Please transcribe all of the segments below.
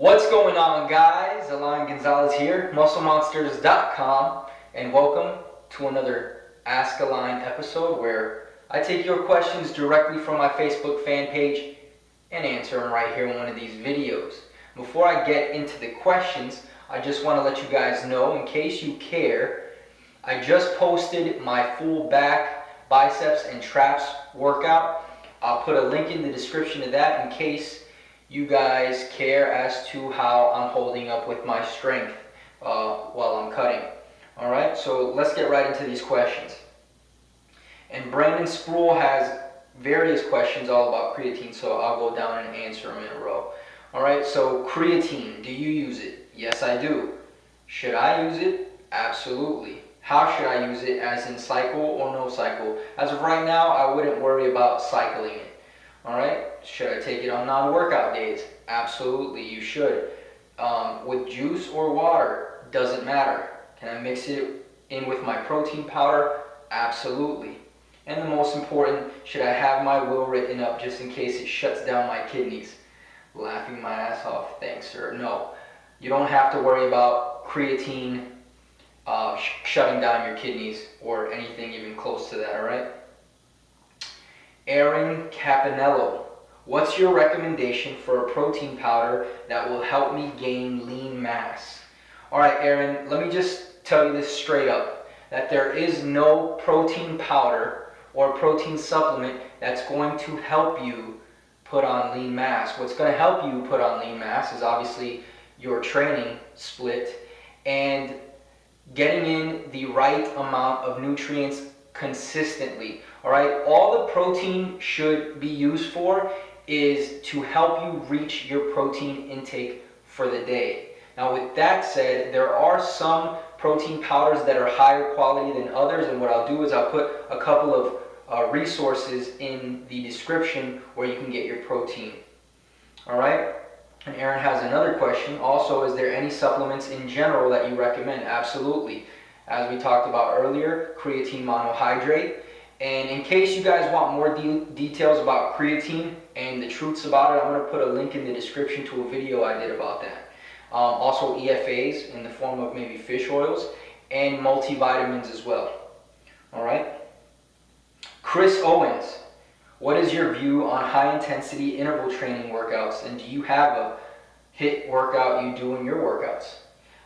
What's going on, guys? Alain here, MuscleMonsters.com, and welcome to another Ask Alain episode where I take your questions directly from my Facebook fan page and answer them right here in one of these videos. Before I get into the questions, I just want to let you guys know, in case you care, I just posted my full back, biceps, and traps workout. I'll put a link in the description of that in case you guys care as to how I'm holding up with my strength while I'm cutting. Alright, so let's get right into these questions. And Brandon Sproul has various questions all about creatine, so I'll go down and answer them in a row. Alright, so creatine, do you use it? Yes, I do. Should I use it? Absolutely. How should I use it, as in cycle or no cycle? As of right now, I wouldn't worry about cycling it. Alright, should I take it on non-workout days? Absolutely, you should. With juice or water, doesn't matter. Can I mix it in with my protein powder? Absolutely. And the most important, should I have my will written up just in case it shuts down my kidneys? Laughing my ass off, thanks sir. No, you don't have to worry about creatine shutting down your kidneys or anything even close to that, alright? Aaron Capinello, what's your recommendation for a protein powder that will help me gain lean mass? Alright Aaron, let me just tell you this straight up, that there is no protein powder or protein supplement that's going to help you put on lean mass. What's going to help you put on lean mass is obviously your training split and getting in the right amount of nutrients consistently. Alright, all the protein should be used for is to help you reach your protein intake for the day. Now with that said, there are some protein powders that are higher quality than others, and what I'll do is I'll put a couple of resources in the description where you can get your protein. Alright, and Aaron has another question. Also, is there any supplements in general that you recommend? Absolutely. As we talked about earlier, creatine monohydrate. And in case you guys want more details about creatine and the truths about it, I'm going to put a link in the description to a video I did about that. Also EFAs in the form of maybe fish oils and multivitamins as well. Alright. Chris Owens, what is your view on high intensity interval training workouts, and do you have a HIIT workout you do in your workouts?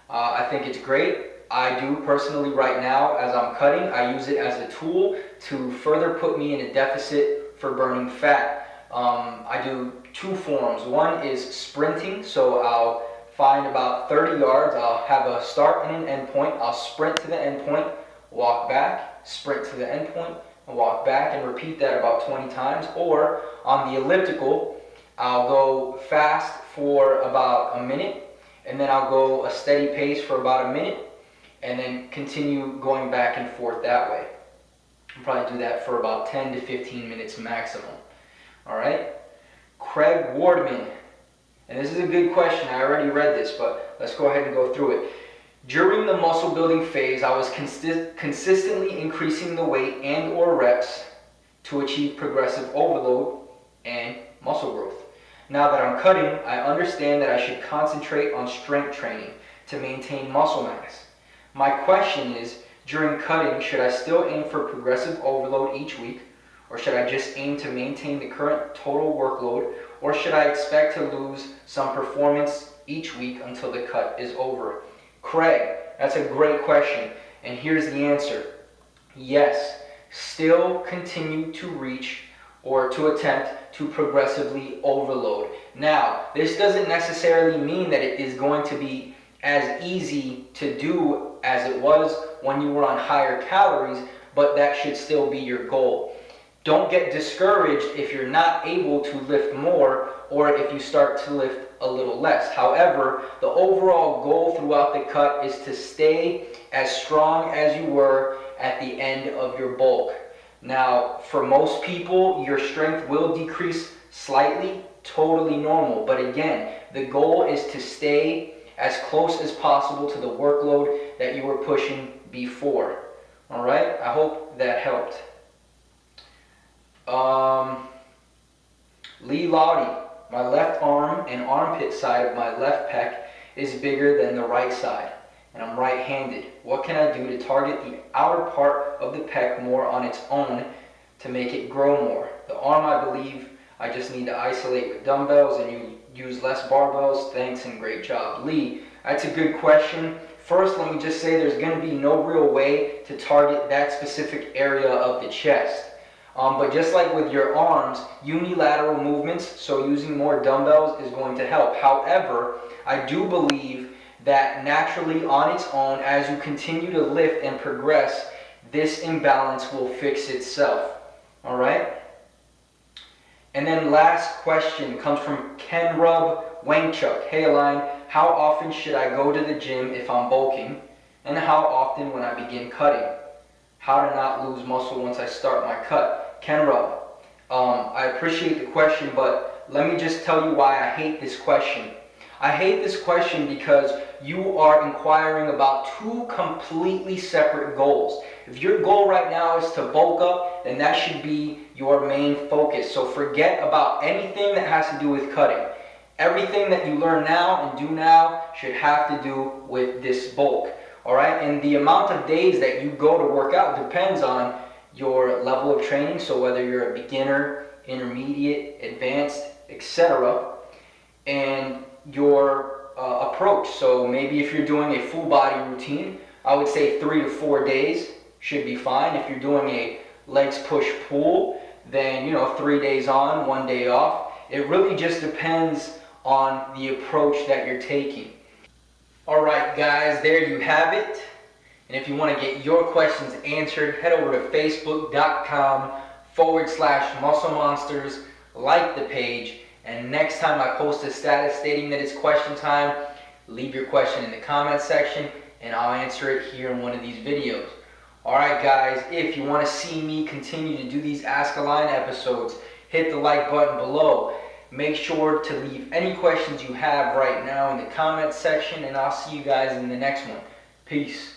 I think it's great. I do personally right now, as I'm cutting, I use it as a tool to further put me in a deficit for burning fat. I do two forms. One is sprinting, so I'll find about 30 yards, I'll have a start and an end point, I'll sprint to the end point, walk back, sprint to the end point, and walk back, and repeat that about 20 times. Or on the elliptical, I'll go fast for about a minute, and then I'll go a steady pace for about a minute, and then continue going back and forth that way. I'll probably do that for about 10 to 15 minutes maximum. Alright? Craig Wardman, and this is a good question, I already read this, but let's go ahead and go through it. During the muscle building phase, I was consistently increasing the weight and or reps to achieve progressive overload and muscle growth. Now that I'm cutting, I understand that I should concentrate on strength training to maintain muscle mass. My question is, during cutting, should I still aim for progressive overload each week, or should I just aim to maintain the current total workload, or should I expect to lose some performance each week until the cut is over? Craig, that's a great question, and here's the answer. Yes, still continue to reach or to attempt to progressively overload. Now, this doesn't necessarily mean that it is going to be as easy to do as it was when you were on higher calories, but that should still be your goal. Don't get discouraged if you're not able to lift more or if you start to lift a little less. However, the overall goal throughout the cut is to stay as strong as you were at the end of your bulk. Now, for most people, your strength will decrease slightly, totally normal. But again, the goal is to stay as close as possible to the workload that you were pushing before. Alright, I hope that helped. Lee Lowdy, my left arm and armpit side of my left pec is bigger than the right side, and I'm right-handed. What can I do to target the outer part of the pec more on its own to make it grow more? The arm, I believe, I just need to isolate with dumbbells and you use less barbells. Thanks and great job. Lee, that's a good question. First, let me just say there's going to be no real way to target that specific area of the chest. But just like with your arms, unilateral movements, so using more dumbbells is going to help. However, I do believe that naturally on its own, as you continue to lift and progress, this imbalance will fix itself. All right? And then last question comes from Ken Rub Wangchuk. Hey Alain, how often should I go to the gym if I'm bulking? And how often when I begin cutting? How to not lose muscle once I start my cut? Ken Rub, I appreciate the question, but let me just tell you why I hate this question. I hate this question because you are inquiring about two completely separate goals. If your goal right now is to bulk up, then that should be your main focus. So forget about anything that has to do with cutting. Everything that you learn now and do now should have to do with this bulk. All right, and the amount of days that you go to work out depends on your level of training. So whether you're a beginner, intermediate, advanced, etc., and your approach. So maybe if you're doing a full body routine, I would say 3 to 4 days should be fine. If you're doing a legs push pull, then 3 days on, 1 day off. It really just depends on the approach that you're taking. All right, guys, there you have it. And if you want to get your questions answered, head over to facebook.com/Muscle Monsters, like the page, and next time I post a status stating that it's question time, leave your question in the comment section and I'll answer it here in one of these videos. All right, guys, if you want to see me continue to do these Ask Alain episodes, hit the like button below. Make sure to leave any questions you have right now in the comment section, and I'll see you guys in the next one. Peace.